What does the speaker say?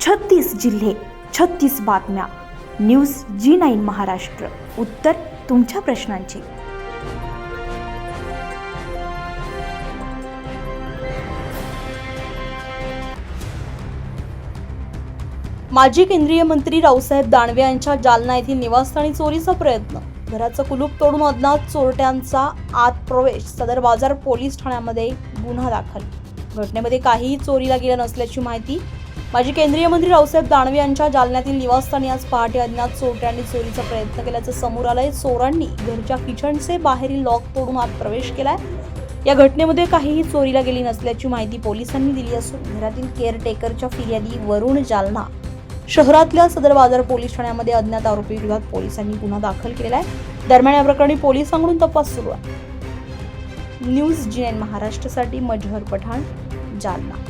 36 जिल्हे, 36 बातम्या. News G9 Maharashtra. उत्तर तुमच्या प्रश्नांची. माजी केंद्रीय मंत्री रावसाहेब दानवे यांच्या जालना येथील निवासस्थानी चोरीचा प्रयत्न. घराचं कुलूप तोडून अज्ञात चोरट्यांचा आत प्रवेश. सदर बाजार पोलीस ठाण्यामध्ये गुन्हा दाखल. घटनेमध्ये काहीही चोरीला गेलं नसल्याची माहिती. माजी केंद्रीय मंत्री रावसाहेब दानवे यांच्या जालन्यातील निवासस्थानी आज पहाटे अज्ञात चोरट्यांनी चोरीचा प्रयत्न केल्याचं समोर आलंय. चोरांनी घरच्या किचनचे बाहेरील लॉक तोडून आत प्रवेश केलाय. या घटनेमध्ये काहीही चोरीला गेली नसल्याची माहिती पोलिसांनी दिली असून घरातील केअरटेकरच्या फिर्यादी वरून जालना शहरातल्या सदर बाजार पोलीस ठाण्यामध्ये अज्ञात आरोपी विरोधात पोलिसांनी गुन्हा दाखल केलेला आहे. दरम्यान या प्रकरणी पोलिसांकडून तपास सुरू आहे. न्यूज G9 महाराष्ट्रासाठी मजहर पठाण, जालना.